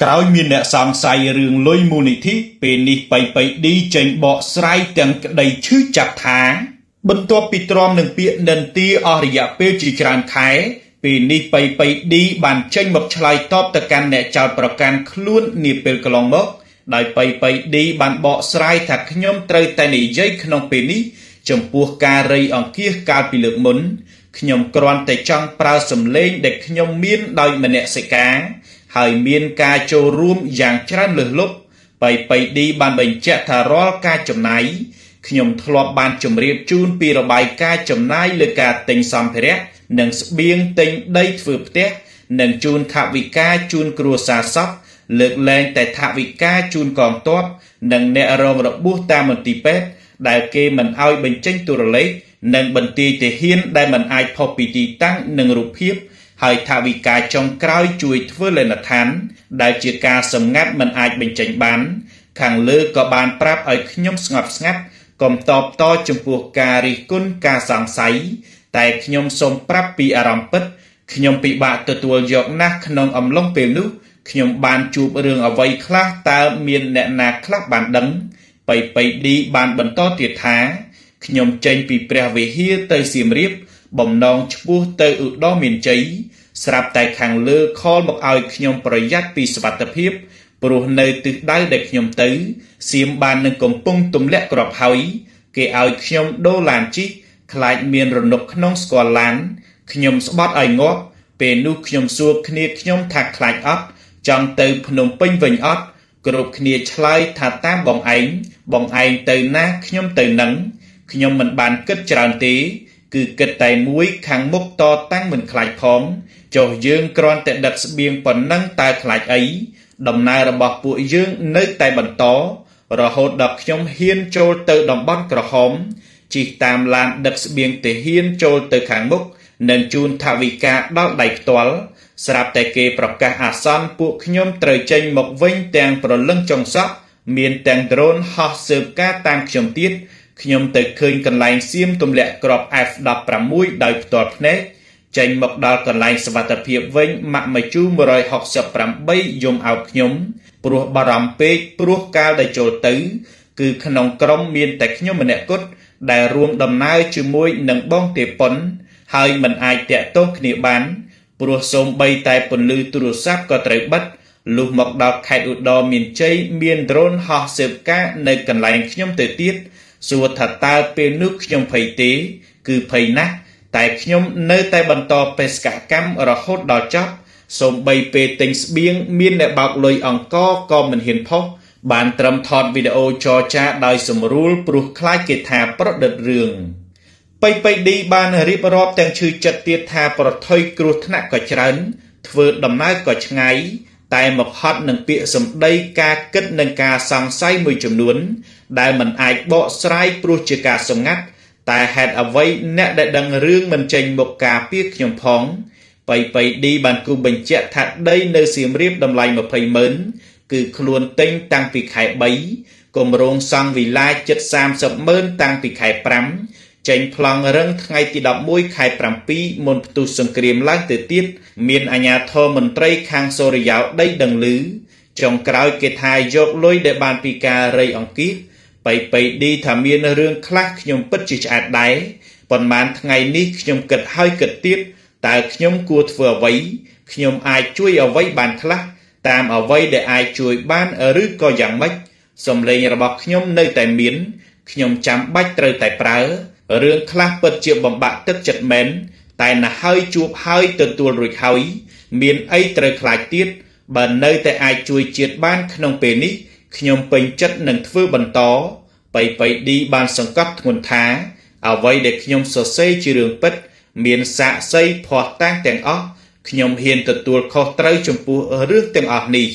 ក្រោយមានអ្នកសង្ស័យរឿងលុយមូលនិធិពេលនេះបៃឌីចេញបកស្រាយទាំងក្តីឈឺចាប់ថាបន្ទាប់ពីទ្រាំនឹងពាក្យនិន្ទាអស់រយៈពេលជាច្រើនខែពេលនេះបៃឌីបានចេញមកឆ្លើយតបទៅកាន់អ្នកចោទប្រកាន់ខ្លួននាពេលកន្លងមកដោយបៃឌីបានបកស្រាយថាខ្ញុំត្រូវតែនិយាយក្នុងពេលនេះចំពោះការរៃអង្គាសកាលពីលើកមុនខ្ញុំគ្រាន់តែចង់ប្រើសម្លេងដែលខ្ញុំមានដោយមនសិការហើយមានការចូលរួមយ៉ាងច្រើនលើសលប់បៃឌីបានបញ្ជាក់ថារាល់ការចំណាយខ្ញុំធ្លាប់បានជម្រាបជូនពីរបាយការណ៍ចំណាយលើការទិញសម្ភារៈនិងស្បៀងទិញដីធ្វើផ្ទះនិងជូនថវិកាជូនគ្រួសារសពលើកលែងតែថវិកាជូនកងទ័ពនិងអ្នករងរបួសតាមមន្ទីរពេទ្យដែលគេមិនអោយបញ្ចេញទូរលេខនិងបន្ទាយទាហានដែលមិនអាចផុសពីទីតាំងនិងរូបភាពហើយថវិកាចុងក្រោយជួយធ្វើលេនដ្ឋានដែលជាការសម្ងាត់មិនអាចបញ្ចេញបានខាងលើក៏បានប្រាប់ឲ្យខ្ញុំស្ងប់ស្ងាត់កុំតបតចំពោះការរិះគន់ការសង្ស័យតែខ្ញុំសូមប្រាប់ពីអារម្មណ៍ពិតខ្ញុំពិបាកទទួលយកណាស់ក្នុងអំឡុងពេលនោះខ្ញុំបានជួបរឿងអ្វីខ្លះតើមានអ្នកណាខ្លះបានដឹងបៃឌីបានបន្តទៀតថាខ្ញុំចេញពីព្រះវិហារទៅសៀមរាបបំណងឆ្ពោះទៅឧត្តរមានជ័យស្រាប់តែខាងលើខលមកឲ្យខ្ញុំប្រយ័ត្នពីសុវត្ថិភាពព្រោះនៅទិសដៅដែលខ្ញុំទៅសៀមបាននឹងកំពុងទម្លាក់គ្រាប់ហើយគេឲ្យខ្ញុំដូរឡានជិះខ្លាចមានរនុកក្នុងស្គាល់ឡានខ្ញុំស្បត់ឲ្យងាប់ពេលនោះខ្ញុំសួរគ្នាខ្ញុំថាខ្លាចអត់ចង់ទៅភ្នំពេញវិញអត់គ្រប់គ្នាឆ្លើយថាតាមបងឯងទៅណាខ្ញុំទៅនឹងខ្ញុំមិនបានគិតច្រើនទេគឺគិតតែមួយខាងមុខតតាំងមិនខ្លាចផងចុះយើងគ្រាន់តែដឹកស្បៀងប៉ុណ្ណឹងតើខ្លាចអីដំណើររបស់ពួកយើងនៅតែបន្តរហូតដល់ខ្ញុំហ៊ានចូលទៅតំបន់ក្រហមជិះតាមឡានដឹកស្បៀងទាហានចូលទៅខាងមុខនិងជូនថវិកាដល់ដៃផ្ទាល់ស្រាប់តែគេប្រកាសអាសន្នពួកខ្ញុំត្រូវចេញមកវិញទាំងប្រលឹងចុងសក់មានទាំងដ្រូនហោះស៊ើបការតាមខ្ញុំទៀតខ្ញុំទៅឃើញកន្លែងសៀមទម្លាក់គ្រាប់ F16 ដោយផ្ទាល់ភ្នែកចេញមកដល់កន្លែងសុវត្ថិភាពវិញម៉ាក់មជូ168យំអោបខ្ញុំព្រោះបារម្ភពេកព្រោះកាលដែលចូលទៅគឺក្នុងក្រុមមានតែខ្ញុំម្នាក់គត់ដែលរួមដំណើរជាមួយនឹងបងទេប៉ុនហើយមិនអាចតាក់ទងគ្នាបានព្រោះសូម្បីតែពន្លឺទូរស័ព្ទក៏ត្រូវបិទលុះមកដល់ខេត្តឧត្តរមានជ័យមានដ្រូនហោះស៊ើបការនៅកន្លែងខ្ញុំទៅទៀតសួរថាតើពេលនោះខ្ញុំភ័យទេគឺភ័យណាស់តែខ្ញុំនៅតែបន្តបេសកកម្មរហូតដល់ចប់សូម្បីពេលទិញស្បៀងមានអ្នកបោកលុយអង្គក៏មិនហ៊ានផុសបានត្រឹមថតវីដេអូចរចាដោយសម្រួលព្រោះខ្លាចគេថាប្រឌិតរឿងបៃឌីបានរៀបរាប់ទាំងឈឺចិត្តទៀតថាប្រថុយគ្រោះថ្នាក់ក៏ច្រើនធ្វើដំណើរក៏ឆ្ងាយតែមកហត់នឹងពាក្យសម្ដីការគិតនិងការសង្ស័យមួយចំនួនដែលមិនអាចបកស្រាយព្រោះជាការសម្ងាត់តែហេតុអ្វីអ្នកដែលដឹងរឿងមិនចេញមកការពារខ្ញុំផងបៃឌីបានគូបញ្ជាក់ថាដីនៅសៀមរាបតម្លៃ200000គឺខ្លួនទិញតាំងពីខែ3គម្រោងសង់វិឡាជិត300000តាំងពីខែ5ចេញប្លង់រឹងថ្ងៃទី11ខែ7មុនផ្ទុះសង្គ្រាមឡើងទៅទៀតមានអាជ្ញាធរមន្ត្រីខាងសូរិយោដីដឹងឮចុងក្រោយគេថាយកលុយដែលបានពីការរៃអង្គាសបៃឌីថាមានរឿងខ្លះខ្ញុំពិតជាឆ្អែតដែរប៉ុន្មានថ្ងៃនេះខ្ញុំគិតហើយគិតទៀតតើខ្ញុំគួរធ្វើអ្វីខ្ញុំអាចជួយអ្វីបានខ្លះតាមអ្វីដែលអាចជួយបានឬក៏យ៉ាងម៉េចសម្លេងរបស់ខ្ញុំនៅតែមានខ្ញុំចាំបាច់ត្រូវតែប្រើរឿងខ្លះពិតជាបំបាក់ទឹកចិត្តមែនតែណាហើយជួបហើយទទួលរួចហើយមានអីត្រូវខ្លាចទៀតបើនៅតែអាចជួយជាតិបានក្នុងពេលនេះខ្ញុំពេញចិត្តនឹងធ្វើបន្តបៃឌីបានសង្កត់ធ្ងន់ថាអ្វីដែលខ្ញុំសរសេរជារឿងពិតមានសាក្សីភ័ស្តុតាងទាំងអស់ខ្ញុំហ៊ានទទួលខុសត្រូវចំពោះរឿងទាំងអស់នេះ